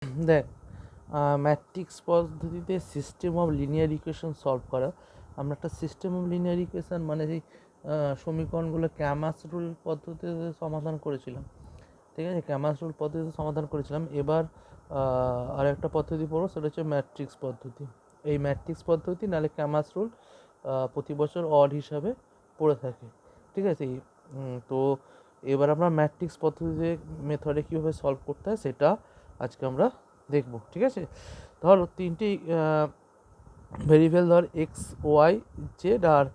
দেখ, ম্যাট্রিক্স পদ্ধতিতে system of linear equation solve করা। আমরা একটা সিস্টেম অফ লিনিয়ার ইকুয়েশন মানে সেই সমীকরণগুলো ক্যামাস রুল পদ্ধতিতে সমাধান করেছিলাম। ঠিক আছে, ক্যামাস রুল পদ্ধতিতে সমাধান করেছিলাম। এবার আর একটা পদ্ধতি পড়ো, সেটা হচ্ছে ম্যাট্রিক্স পদ্ধতি। এই ম্যাট্রিক্স পদ্ধতি নাহলে ক্যামাস রুল প্রতি বছর অড হিসাবে পড়ে থাকে। ঠিক আছে, তো এবার আমরা ম্যাট্রিক্স পদ্ধতিতে মেথডে কীভাবে সলভ করতে হয় সেটা আজকে আমরা দেখব। ঠিক আছে, ধরো তিনটি ভেরিয়েবল, ধর এক্স ওয়াই জেড, আর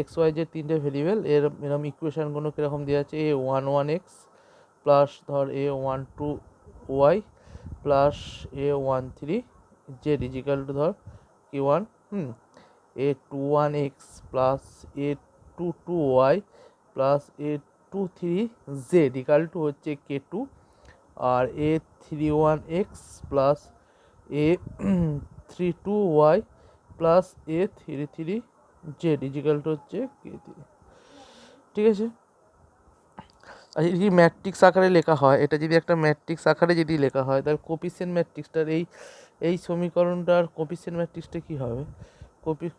এক্স ওয়াই জেড তিনটে ভেরিয়েবল। এরম ইকুয়েশানগুলো কীরকম দেওয়া আছে, a11x প্লাস ধর a12y plus a13z is equal two ধর k1, a21x plus a22y plus a23z equal to হচ্ছে k2, আর a31x plus a32y plus a33z equal to হচ্ছে k3। ঠিক আছে, আর যদি ম্যাট্রিক্স আকারে লেখা হয়, এটা যদি একটা ম্যাট্রিক্স আকারে যদি লেখা হয়, তাহলে কোপিসেন্ট ম্যাট্রিক্সটার এই সমীকরণটার কোপিসেন্ট ম্যাট্রিক্সটা কী হবে?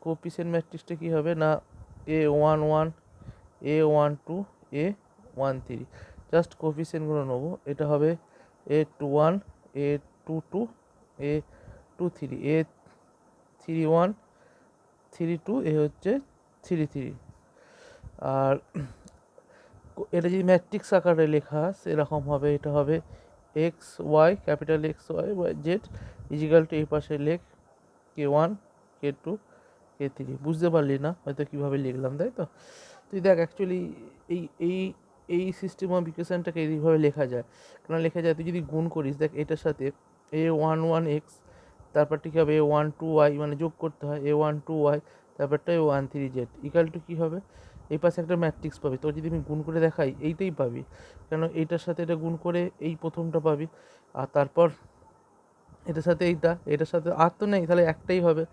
কোপিসেন্ট ম্যাট্রিক্সটা কী হবে না, a11 a12 a13, জাস্ট কোপিসেন্টগুলো নেবো। এটা হবে a21 a22 a23 a31 32 এ হচ্ছে 33। আর এটা যদি ম্যাট্রিক্স আকারে লেখা সেরকম হবে, এটা হবে X Y, capital X Y Z equal to এই পাশে লেখ k1 k2 k3। বুঝতে পারলি না হয়তো কীভাবে লিখলাম, তাই তো? তুই দেখ, অ্যাকচুয়ালি এই এই এই সিস্টেম অফ ইকুয়েশনটাকে এইভাবে লেখা যায়। কেন লেখা যায়, তুই যদি গুণ করিস, দেখ এটার সাথে a11x, তারপরটা কী হবে a12y, মানে যোগ করতে হয় a12y, তারপরটা a13z ইকাল টু কী হবে, এই পাশে একটা ম্যাট্রিক্স পাবি। তোর যদি আমি গুণ করে দেখাই এইটাই পাবি, কেন এইটার সাথে এটা গুণ করে এই প্রথমটা পাবি, আর তারপর এটার সাথে এটার সাথে আর তো নেই, তাহলে একটাই হবে।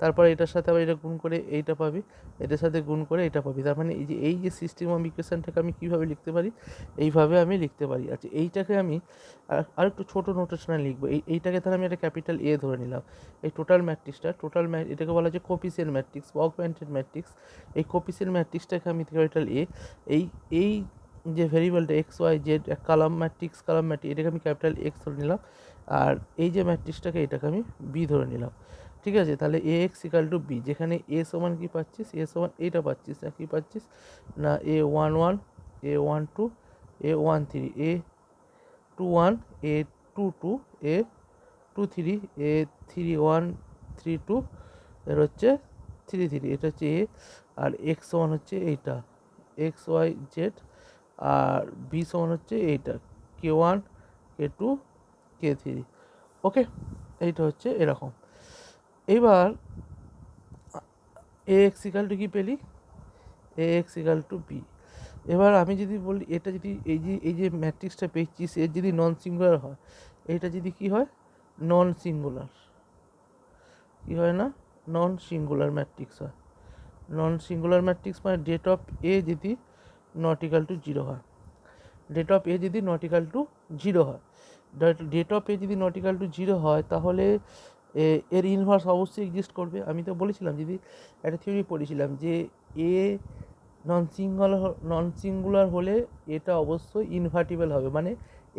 তারপর এটার সাথে আবার এটা গুণ করে এইটা পাবি, এটার সাথে গুণ করে এটা পাবি। তার মানে এই যে সিস্টেম অফ ইকুয়েশনটাকে আমি কীভাবে লিখতে পারি, এইভাবে আমি লিখতে পারি। আচ্ছা, এইটাকে আমি আর একটু ছোটো নোটেশনে লিখবো। এইটাকে তাহলে আমি একটা ক্যাপিটাল এ ধরে নিলাম। এই টোটাল ম্যাট্রিক্সটা, এটাকে বলা হচ্ছে কোপিসেন্ট ম্যাট্রিক্স বা অগমেন্টেড ম্যাট্রিক্স। এই কোপিসেন্ট ম্যাট্রিক্সটাকে আমি ক্যাপিটাল এ, এই এই যে ভেরিয়েবলটা এক্স ওয়াই জেড কালাম ম্যাট্রিক্স এটাকে আমি ক্যাপিটাল এক্স ধরে নিলাম। আর এই যে ম্যাট্রিক্সটাকে, এটাকে আমি বি ধরে নিলাম। ঠিক আছে, তাহলে এ এক্স ইকাল টু বি, যেখানে এ সমান কী পাচ্ছিস, এ সমান এইটা পাচ্ছিস না, কী পাচ্ছিস না a11 a12 a13 a21 a22 a23 a31 32 এর হচ্ছে 33, এটা হচ্ছে এ। আর এক্স সমান হচ্ছে এইটা এক্স ওয়াই জেড, আর বি সমান হচ্ছে এইটা k1 k2 k3। ওকে, এইটা হচ্ছে এরকম। এবার এ এক্স ইকাল টু কী পেলি, এ এক্স ইকাল টু বি। এবার আমি যদি বলি, এটা যদি এই যে ম্যাট্রিক্সটা পেয়েছিস, এর যদি নন সিঙ্গুলার হয়, এটা যদি কি হয়, নন সিঙ্গুলার, কী হয় না, নন সিঙ্গুলার ম্যাট্রিক্স হয়। নন সিঙ্গুলার ম্যাট্রিক্স মানে ডেট অফ এ যদি নট ইকাল টু জিরো হয়, ডেট অফ এ যদি নট ইকাল টু জিরো হয়, ডেট অফ এ যদি নট ইকাল টু জিরো হয়, তাহলে এর ইনভার্স অবশ্যই এক্সিস্ট করবে। আমি তো বলেছিলাম, যদি একটা থিওরি পড়েছিলাম যে এ নন সিঙ্গুলার হলে এটা অবশ্যই ইনভার্টিবল হবে, মানে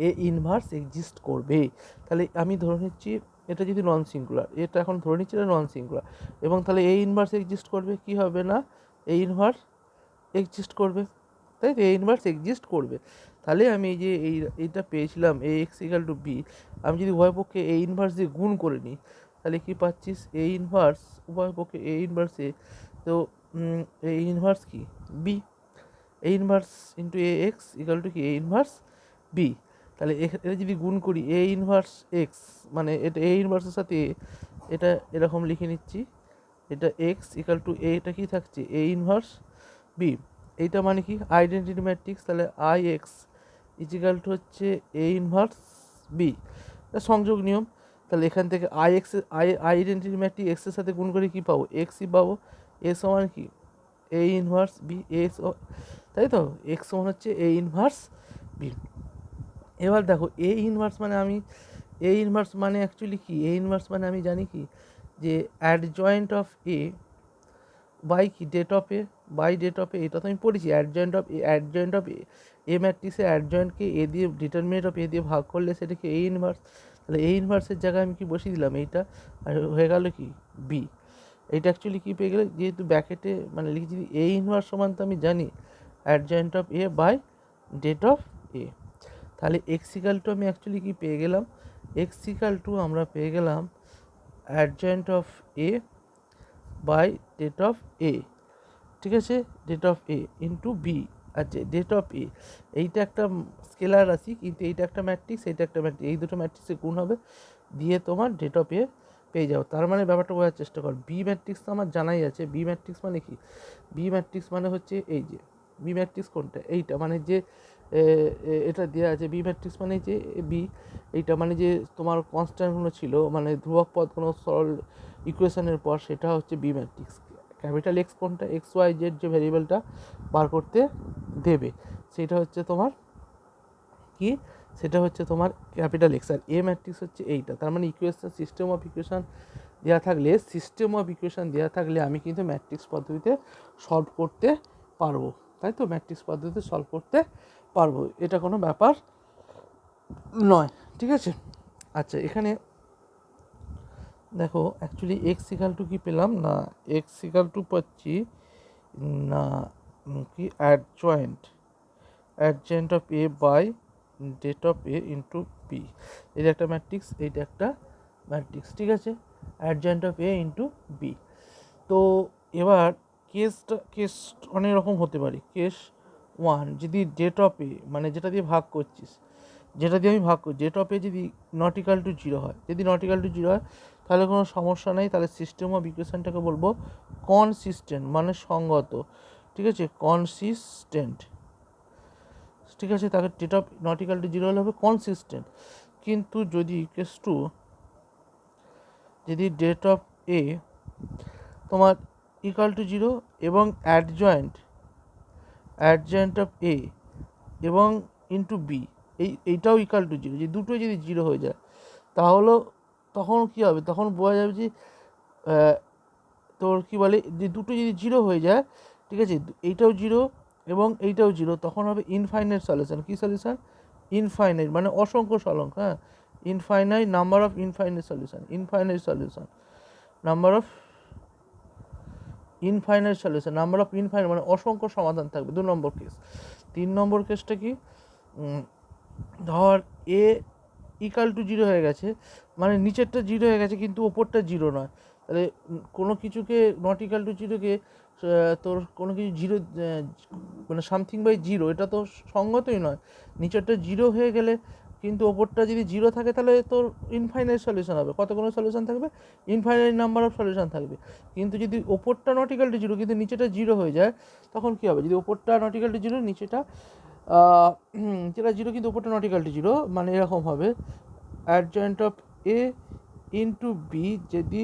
এ ইনভার্স এক্সিস্ট করবে। তাহলে আমি ধরে নিচ্ছি এটা যদি নন সিঙ্গুলার, এটা এখন ধরে নিচ্ছি এটা নন সিঙ্গুলার, এবং তাহলে এ ইনভার্স এক্সিস্ট করবে, কি হবে না, এ ইনভার্স এক্সিস্ট করবে, তাই তো, এ ইনভার্স এক্সিস্ট করবে। তাহলে আমি এই যে এইটা পেয়েছিলাম এ এক্স ইকাল টু বি, আমি যদি উভয় পক্ষে এ ইনভার্স দিয়ে গুণ করে নিই, তাহলে কি পাচ্ছিস, এ ইনভার্স উভয় পক্ষে এ ইনভার্স এ, তো এ ইনভার্স কি B, A inverse into A X equal to কি এ ইনভার্স বি। তাহলে এটা যদি গুণ করি এ ইনভার্স এক্স, মানে এটা এ ইনভার্সের সাথে এটা এরকম লিখে নিচ্ছি, এটা এক্স ইকাল টু এটা কি থাকছে এ ইনভার্স বি। এইটা মানে কি আইডেন্টিটি ম্যাট্রিক্স, তাহলে আই এক্স ইজিক্যাল টু হচ্ছে এ ইনভার্স বি, সংযোগ নিয়ম। তাহলে এখান থেকে আই এক্স আইডেন্টিটি ম্যাট্রিক্স এক্সের সাথে গুণ করে কী পাবো, এক্সই পাবো। এ সমান কি এ ইনভার্স বি, তাই তো, এক্স সমান হচ্ছে এ ইনভার্স বি। এবার দেখো এ ইনভার্স মানে আমি এ ইনভার্স মানে অ্যাকচুয়ালি কি, এ ইনভার্স মানে আমি জানি কি যে অ্যাডজয়েন্ট অফ এ বাই কি det of A by det of A, এটা তো আমি পড়েছি। অ্যাডজয়েন্ট অফ এ ম্যাট্রিক্সে অ্যাডজয়েন্টকে এ দিয়ে ডিটারমিনেন্ট অফ এ দিয়ে ভাগ করলে সেটাকে এ ইনভার্স। তাহলে এ ইনভার্সের জায়গায় আমি কি বসিয়ে দিলাম এইটা, আর হয়ে গেল কি বি। এইটা অ্যাকচুয়ালি কী পেয়ে গেলে, যেহেতু ব্যাকেটে মানে লিখেছি এ ইনভার্স সমান, তো আমি জানি adjoint of A by det of A. তাহলে এক্সিক্যাল টু আমি অ্যাকচুয়ালি কী পেয়ে গেলাম, এক্সিক্যাল টু আমরা পেয়ে গেলাম adjoint of A by det of A, ঠিক আছে, det of A into B. আচ্ছা, ডেট অফ এ এইটা একটা স্কেলার রাশি, কিন্তু এইটা একটা ম্যাট্রিক্স, এইটা একটা ম্যাট্রিক্স, এই দুটো ম্যাট্রিক্সে গুণ হবে, দিয়ে তোমার ডেট অফ এ পেয়ে যাও। তার মানে ব্যাপারটা বোঝার চেষ্টা কর, বি ম্যাট্রিক্স তো আমার জানাই আছে। বি ম্যাট্রিক্স মানে কি, বি ম্যাট্রিক্স মানে হচ্ছে এই যে বি ম্যাট্রিক্স কোনটা, এইটা মানে যে এটা দেওয়া আছে। বি ম্যাট্রিক্স মানে যে বি, এইটা মানে যে তোমার কনস্ট্যান্টগুলো ছিল, মানে ধ্রুবক পদগুলো সরল ইকুয়েশনের পর, সেটা হচ্ছে বি ম্যাট্রিক্স। ক্যাপিটাল এক্স কোনটা, এক্স ওয়াই জেড যে ভ্যারিয়েবলটা বার করতে দেবে, সেটা হচ্ছে তোমার কি, সেটা হচ্ছে তোমার ক্যাপিটাল এক্স। আর এ ম্যাট্রিক্স হচ্ছে এইটা। তার মানে ইকুয়েশন, সিস্টেম অফ ইকুয়েশন দেওয়া থাকলে আমি কিন্তু ম্যাট্রিক্স পদ্ধতিতে সলভ করতে পারবো, তাই তো, ম্যাট্রিক্স পদ্ধতিতে সলভ করতে পারবো, এটা কোনো ব্যাপার নয়, ঠিক আছে। আচ্ছা, এখানে দেখো অ্যাকচুয়ালি এক্স ইকাল টু কি পেলাম না, এক্স ইকাল টু পাচ্ছি না কি adjoint of A by det of A into B. এটা একটা ম্যাট্রিক্স, এইটা একটা ম্যাট্রিক্স, ঠিক আছে, adjoint of A into B. তো এবার কেস অনেক রকম হতে পারে। কেস ওয়ান, যদি ডেট অফ এ মানে যেটা দিয়ে ভাগ করছিস, যেটা দিয়ে আমি ভাগ করি, ডেট অফ এ যদি নট ইকাল টু জিরো হয়, যদি নট ইকাল টু জিরো হয় তাহলে কোনো সমস্যা নেই, তাহলে সিস্টেম অফ ইকুয়েশনটাকে বলবো কনসিস্টেন্ট, মানে সঙ্গত, ঠিক আছে, কনসিস্টেন্ট, ঠিক আছে। তাকে det of not equal to zero হলে হবে কনসিস্টেন্ট। কিন্তু যদি কেস টু, যদি ডেট অফ এ তোমার ইকাল টু জিরো এবং অ্যাডজয়েন্ট অফ এ এবং ইন্টু বি এইটাও ইকাল টু জিরো, যে দুটোই যদি জিরো হয়ে যায় তাহলে তখন কী হবে, তখন বোঝা যাবে যে তোর কী বলে, যে দুটো যদি জিরো হয়ে যায়, ঠিক আছে, এইটাও জিরো এবং এইটাও জিরো, তখন হবে ইনফাইনাইট সলিউশন। কী সলিউশন, ইনফাইনাইট মানে অসংখ্য সলঙ্ক, হ্যাঁ, infinite number of infinite solution, number of infinite মানে অসংখ্য সমাধান থাকবে, 2 নম্বর কেস। 3 নম্বর কেসটা কি, ধর এ ইকাল টু জিরো হয়ে গেছে, মানে নিচেরটা জিরো হয়ে গেছে কিন্তু ওপরটা জিরো নয়। তাহলে কোনো কিছুকে নট ইকাল টু জিরোকে তোর কোনো কিছু জিরো মানে সামথিং বাই জিরো, এটা তো সঙ্গতই নয়। নিচেরটা জিরো হয়ে গেলে কিন্তু ওপরটা যদি জিরো থাকে তাহলে তোর ইনফাইনাইট সলিউশন হবে। কতগুলো সলিউশন থাকবে, ইনফাইনাইট নাম্বার অফ সলিউশন থাকবে। কিন্তু যদি ওপরটা নট ইকাল টু জিরো কিন্তু নিচেটা জিরো হয়ে যায়, তখন কী হবে, যদি ওপরটা নট ইকাল টু জিরো নিচেটা যেটা জিরো কিন্তু ওপরটা নট ইকাল টু জিরো, মানে এরকম হবে adjoint of A into B যদি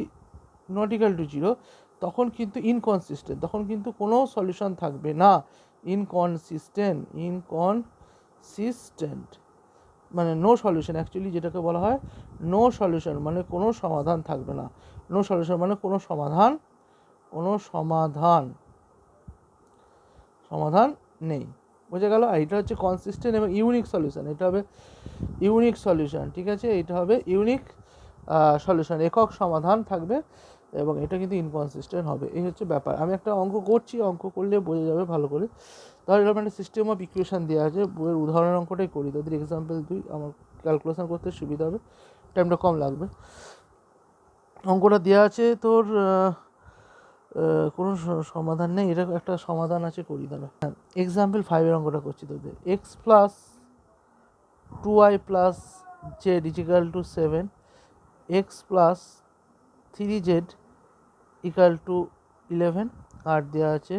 নট ইকাল টু জিরো, তখন কিন্তু ইনকনসিস্টেন্ট, তখন কিন্তু কোনো সলিউশন থাকবে না, ইনকনসিস্টেন্ট মানে নো সলিউশন, অ্যাকচুয়ালি যেটাকে বলা হয় নো সলিউশন, মানে কোনো সমাধান থাকবে না। নো সলিউশন মানে কোনো সমাধান নেই, বোঝা গেল। আর এটা হচ্ছে কনসিস্টেন্ট এবং ইউনিক সলিউশন, এটা হবে ইউনিক সলিউশন, ঠিক আছে, এটা হবে ইউনিক সলিউশন, একক সমাধান থাকবে এবং এটা কিন্তু ইনকনসিস্টেন্ট হবে। এই হচ্ছে ব্যাপার। আমি একটা অঙ্ক করছি, অঙ্ক করলে বোঝা যাবে ভালো করে। ধর এরকম একটা সিস্টেম অফ ইকুয়েশন দেওয়া আছে, বইয়ের উদাহরণের অঙ্কটাই করি, তোদের এক্সাম্পল 2, আমার ক্যালকুলেশন করতে সুবিধা হবে, টাইমটা কম লাগবে। অঙ্কটা দেওয়া আছে তোর কোনো সমাধান নেই, এটা একটা সমাধান আছে, করি দাঁড়া। এক্সাম্পল 5 অঙ্কটা করছি তোদের। X plus 2y plus Z equal to 7, X plus 3z equal to 11, আর দেওয়া আছে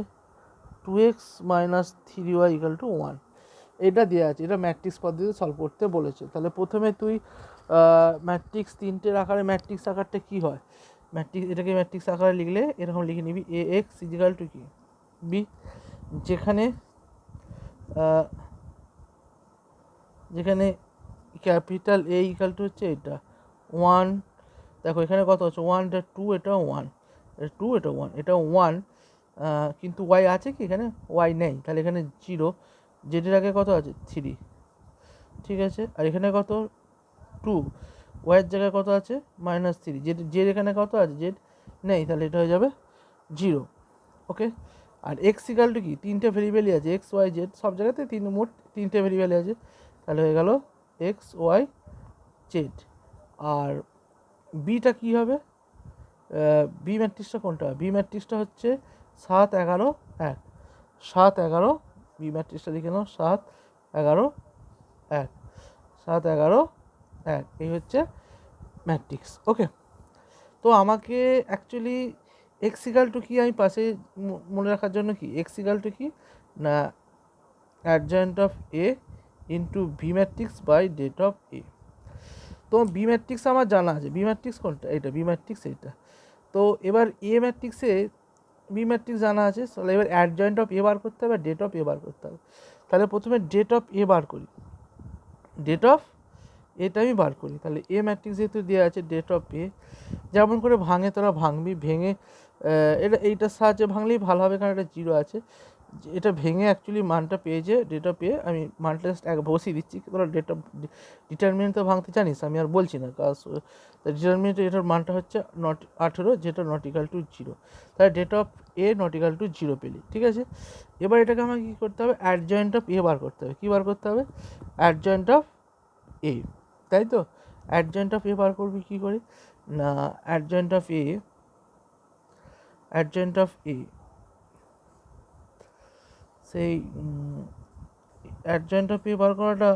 2x minus 3y equal to 1। এটা দেওয়া আছে, এটা ম্যাট্রিক্স পদ্ধতিতে সলভ করতে বলেছে। তাহলে প্রথমে তুই ম্যাট্রিক্স তিনটের আকারে, ম্যাট্রিক্স আকারটা কী হয়, এটাকে ম্যাট্রিক্স আকারে লিখলে এরকম লিখে নিবি, এ এক্স ইজিক্যাল টু কি বি, যেখানে ক্যাপিটাল এ ইকাল টু হচ্ছে এটা, ওয়ান, দেখো এখানে কত হচ্ছে ওয়ান, এটা টু, এটা ওয়ান, এটা টু, এটা ওয়ান, এটা ওয়ান, কিন্তু ওয়াই আছে কি এখানে? ওয়াই নেই, তাহলে এখানে জিরো, জেডের আগে কত আছে? থ্রি, ঠিক আছে। আর এখানে কত? টু, ওয়াইয়ের জায়গায় কত আছে? মাইনাস থ্রি, জেড এখানে কত আছে? জেড নেই, তাহলে এটা হয়ে যাবে জিরো। ওকে। আর এক্স ইকাল টু কি? তিনটে ভেরিয়েবলই আছে, এক্স ওয়াই জেড, সব জায়গাতে মোট তিনটে ভেরিয়েবলই আছে, তাহলে হয়ে গেল এক্স ওয়াই জেড। আর বিটা কী হবে? বি ম্যাট্রিক্সটা কোনটা? বি ম্যাট্রিক্সটা হচ্ছে 7 11 1, 7 11, বি ম্যাট্রিক্সটা লিখে নাও, 7 11 1, 7 11 1, এই হচ্ছে ম্যাট্রিক্স। ওকে। তো আমাকে অ্যাকচুয়ালি এক্স ইকাল টু কি আমি পাশে মনে রাখার জন্য কি এক্স ইকাল টু কি না adjoint of A into B matrix by det of A. তো বি ম্যাট্রিক্স আমার জানা আছে, বি ম্যাট্রিক্স কোনটা? এইটা বি ম্যাট্রিক্স, এইটা। তো এবার এ ম্যাট্রিক্সে বি ম্যাট্রিক্স জানা আছে, তাহলে এবার অ্যাডজয়েন্ট অফ এ বার করতে হবে, ডেট অফ এ বার করতে হবে। তাহলে প্রথমে ডেট অফ এ বার করি, ডেট অফ এটা আমি বার করি। তাহলে এ ম্যাট্রিক্স যেহেতু দেওয়া আছে, ডেট অফ এ যেমন করে ভাঙে তোরা ভাঙবি, ভেঙে এইটার সাহায্যে ভাঙলেই ভালো হবে, কারণ এটা জিরো আছে। এটা ভেঙে অ্যাকচুয়ালি মানটা পেয়েছে, ডেটা পেয়ে আমি মানটা জাস্ট বসিয়ে দিচ্ছি। তোরা ডেট অফ ডিটারমিনেন্ট তো ভাঙতে জানিস, আমি আর বলছি না, কাজ ডিটারমিনেন্ট এটার মানটা হচ্ছে 18, যেটা নট ইকাল টু জিরো। তাহলে det of A not equal to zero পেলি, ঠিক আছে। এবার এটাকে আমাকে কী করতে হবে? অ্যাডজয়েন্ট অফ এ বার করতে হবে। কী বার করতে হবে? অ্যাডজয়েন্ট অফ এ, তাই তো। অ্যাডজয়েন্ট অফ এ বার করবি কী করে না adjoint of A, adjoint of A সেই অ্যাডজয়েন্ট অফ এ বার করাটা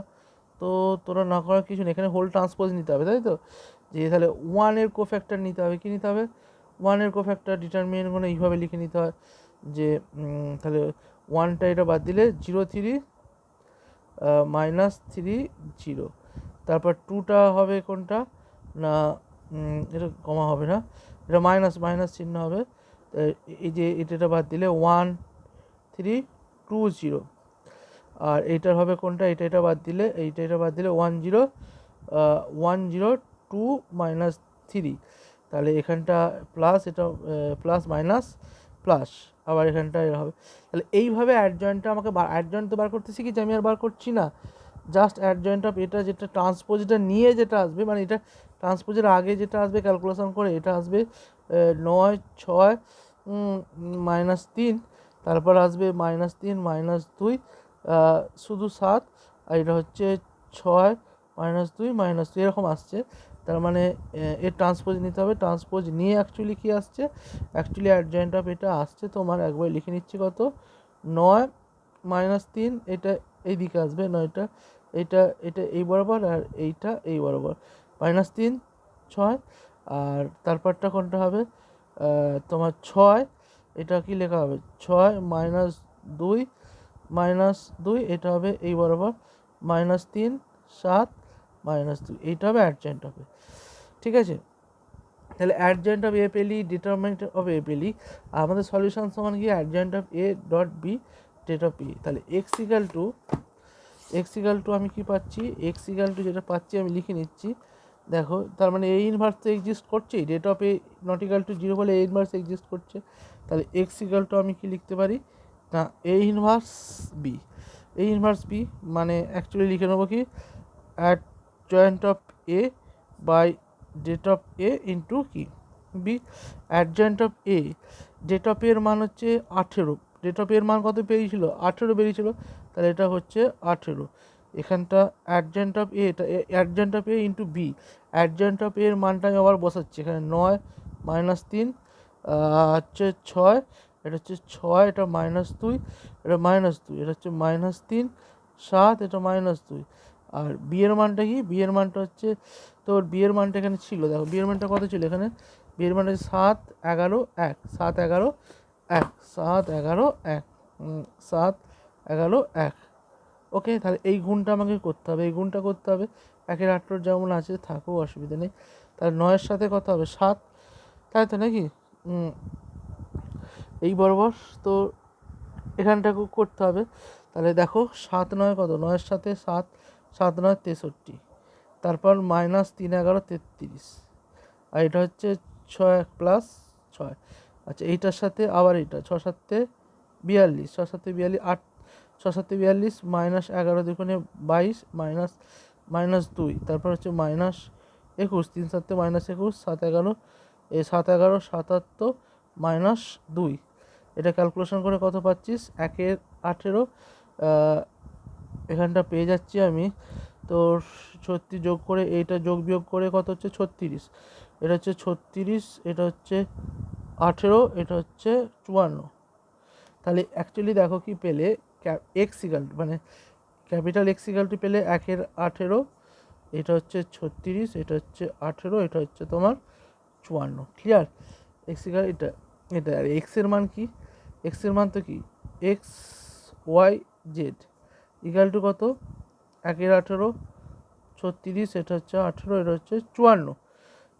তো তোরা না করার কিছু নেই, এখানে হোল ট্রান্সপোজ নিতে হবে, তাই তো। যে তাহলে ওয়ানের কোফ্যাক্টর নিতে হবে, কী নিতে হবে? ওয়ানের কোফ্যাক্টর ডিটারমিনেন্ট মানে এইভাবে লিখে নিতে হয় যে তাহলে ওয়ানটা এটা বাদ দিলে 0 3 -3 0, তারপর টুটা হবে কোনটা না এটা কমা হবে না, এটা মাইনাস মাইনাস চিহ্ন হবে, এই যে এটা বাদ দিলে 1 3 2 0, আর এইটার হবে কোনটা? এটা বাদ দিলে এটা বাদ দিলে 1 0 1 0 2 -3, তাহলে এখানটা প্লাস, এটা প্লাস মাইনাস প্লাস, আবার এখানটা এর হবে। তাহলে এইভাবে অ্যাডজয়েন্টটা আমাকে অ্যাডজয়েন্ট তো বার করতে শিখেছি, আমি আর বার করছি না, জাস্ট অ্যাডজয়েন্ট অফ এটা যেটা ট্রান্সপোজটা নিয়ে যেটা আসবে, মানে এটা ট্রান্সপোজের আগে যেটা আসবে ক্যালকুলেশন করে এটা আসবে 9 6 -3, তারপর আসবে -3 -2 শুধু 7, আর এটা হচ্ছে 6 -2 -2 এরকম আসছে। তার মানে এর ট্রান্সপোজ নিতে হবে, ট্রান্সপোজ নিয়ে অ্যাকচুয়ালি কী আসছে? অ্যাকচুয়ালি অ্যাডজয়েন্ট অফ এটা আসছে তোমার, একবার লিখে নিচ্ছি, কত 9 -3, এটা এই দিকে আসবে, নয়টা এটা এটা এই বরাবর, আর এইটা এই বরাবর, -3 6, আর তারপরটা কোনটা হবে তোমার 6, এটা কি লেখা হবে? 6 -2 -2, এটা হবে এই বরাবর, -3 7 -2, এইটা হবে অ্যাডজয়েন্ট হবে, ঠিক আছে। তাহলে অ্যাডজয়েন্ট অফ এ পেলি, ডিটারমিনেন্ট অফ এ পেলি, আমাদের সলিউশন সমান কি adjoint of A dot B det of A. তাহলে এক্স ইকাল টু আমি কি পাচ্ছি? এক্স ইকাল টু যেটা পাচ্ছি আমি লিখে নিচ্ছি, দেখো, তার মানে এ ইনভার্স তো এক্সিস্ট করছে, det of A not equal to zero বলে এ ইনভার্স এক্সিস্ট করছে। তাহলে এক্স ইকাল টু আমি কি লিখতে পারি না A inverse B, A inverse B মানে অ্যাকচুয়ালি লিখে নেবো কি adjoint of A by det of A into কি B. Adjoint of A, det of এর মান হচ্ছে 18, ডেট অফ এর মান কত পেয়েছিল? 18 বেরিয়েছিল, তাহলে এটা হচ্ছে 18। এখানটা অ্যাডজয়েন্ট অফ এ, এটা adjoint of A into B, adjoint of এর মানটা আমি আবার বসাচ্ছি এখানে, 9 -3 হচ্ছে 6, এটা হচ্ছে 6, এটা -2, এটা -2, এটা হচ্ছে -3 7, এটা -2, আর বি এর মানটা কি? বি এর মানটা হচ্ছে তোর বি এর মানটা এখানে ছিল, দেখো বি এর মানটা কত ছিল এখানে? বি এর মানটা 7 11 1, 7 11 1, 7 11 1, 7 11 1। ওকে, তাহলে এই গুণটা আমাকে করতে হবে, এই গুণটা করতে হবে, 1 এর 8 যেমন আছে থাকো, অসুবিধা নেই। তাহলে 9-এর সাথে কত হবে? 7, তাই তো নাকি? এই বরাবর তো এখানটাকেও করতে হবে। তাহলে দেখো 7 9 কত? 9-এর সাথে 7, 7 9 63, তারপর মাইনাস 3 11 33, আর এটা হচ্ছে 6 প্লাস 6। আচ্ছা এইটার সাথে আবার এটা 6 7 42, 6 7 42 8, 6 7 42 মাইনাস 11 দুগুণে 22 মাইনাস মাইনাস 2, তারপর হচ্ছে মাইনাস 21, 3 7 মাইনাস 21, 7 11 এই 7 11 77 মাইনাস 2। এটা ক্যালকুলেশন করে কত পাচ্ছিস? 1 18 এখানটা পেয়ে যাচ্ছি আমি তোর 36 যোগ করে এইটা যোগ বিয়োগ করে কত হচ্ছে 36, এটা হচ্ছে 36, এটা হচ্ছে 18, এটা হচ্ছে 54। তাহলে অ্যাকচুয়ালি দেখো কি পেলে, এক্স ইকাল মানে ক্যাপিটাল এক্স ইকালটি পেলে 1 18, এটা হচ্ছে 36, এটা হচ্ছে 18, এটা হচ্ছে তোমার 54। ক্লিয়ার? এক্স ইকাল এটা এটা আর এক্সের মান কি? এক্সের মান তো কি X Y Z equal to কত? 1 18 36, এটা হচ্ছে 18, এটা হচ্ছে 54।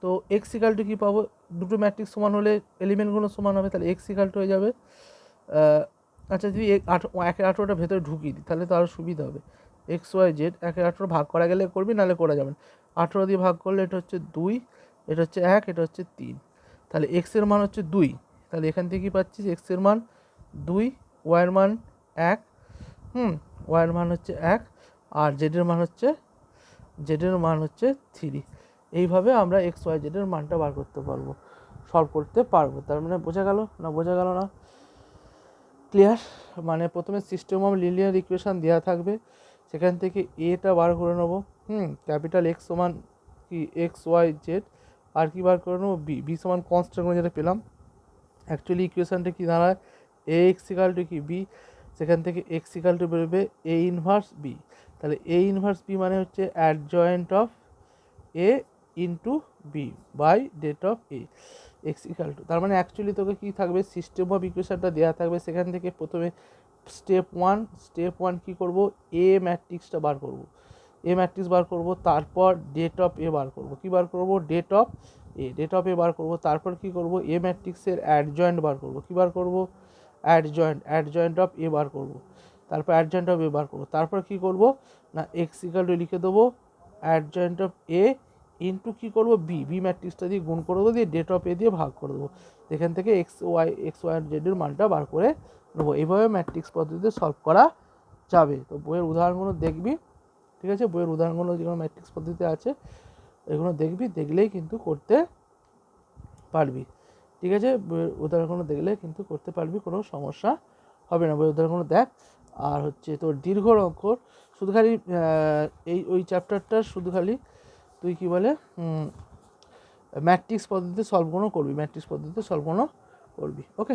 তো এক্স ইকাল টু কী পাবো? দুটো ম্যাট্রিক্স সমান হলে এলিমেন্টগুলো সমান হবে, তাহলে এক্স ইকাল টু হয়ে যাবে আচ্ছা যদি 1 18টা ভেতরে ঢুকিয়ে দিই তাহলে তো আরও সুবিধা হবে। এক্স ওয়াই জেড 1 18 ভাগ করা গেলে করবি, নাহলে করা যাবে না। 18 দিয়ে ভাগ করলে এটা হচ্ছে 2, এটা হচ্ছে 1, এটা হচ্ছে 3, তাহলে এক্সের মান হচ্ছে 2। তাহলে এখান থেকে কী পাচ্ছিস? এক্সের মান 2, ওয়াইয়ের মান 1, ওয়াইয়ের মান হচ্ছে 1, আর জেডের মান হচ্ছে 3। এইভাবে আমরা এক্স ওয়াই জেডের মানটা বার করতে পারবো, সলভ করতে পারবো। তার মানে বোঝা গেল না? বোঝা গেল না? ক্লিয়ার? মানে প্রথমে সিস্টেম অফ লিনিয়ার ইকুয়েশান দেওয়া থাকবে, সেখান থেকে এটা বার করে নেবো, ক্যাপিটাল এক্স সমান কি এক্স ওয়াই জেড, আর কি বার করে নেবো? বি সমান কনস্ট্যান্ট যেটা পেলাম। অ্যাকচুয়ালি ইকুয়েশানটা কি দাঁড়ায়? এ এক্স ইকাল টু কি বি, সেখান থেকে এক্স ইকাল টু বেরোবে এ ইনভার্স বি। তাহলে এ ইনভার্স বি মানে হচ্ছে adjoint of A into B by det of A X equal to. তার মানে অ্যাকচুয়ালি তোকে কী থাকবে? সিস্টেম অফ ইকুয়েশনটা দেওয়া থাকবে, সেখান থেকে প্রথমে স্টেপ ওয়ান কী করবো? এ ম্যাট্রিক্সটা বার করব, এ ম্যাট্রিক্স বার করব, তারপর ডেট অফ এ বার করব। কী বার করব? ডেট অফ এ বার করব। তারপর কী করব? এ ম্যাট্রিক্সের অ্যাডজয়েন্ট বার করব। কী বার করব? অ্যাডজয়েন্ট অফ এ বার করব। তারপর অ্যাডজয়েন্ট অফ এ বার করব। তারপর কী করব না এক্স ইকাল টু লিখে দেবো অ্যাডজয়েন্ট অফ এ ইন্টু কী করবো? বি ম্যাট্রিক্সটা দিয়ে গুণ করে দেবো, দিয়ে ডেট অফ এ দিয়ে ভাগ করে দেবো। এখান থেকে এক্স ওয়াই জেডের মানটা বার করে নেবো। এইভাবে ম্যাট্রিক্স পদ্ধতিতে সলভ করা যাবে। তো বইয়ের উদাহরণগুলো দেখবি, ঠিক আছে? বইয়ের উদাহরণগুলো যেগুলো ম্যাট্রিক্স পদ্ধতিতে আছে এগুলো দেখবি, দেখলেই কিন্তু করতে পারবি, ঠিক আছে? বইয়ের উদাহরণগুলো দেখলে কিন্তু করতে পারবি, কোনো সমস্যা হবে না। বইয়ের উদাহরণগুলো দেখ। আর হচ্ছে তোর দীর্ঘ অঙ্কর শুধু খালি ওই চ্যাপ্টারটা শুধু খালি তুই কী বলে ম্যাট্রিক্স পদ্ধতিতে সলভ করবি, ওকে।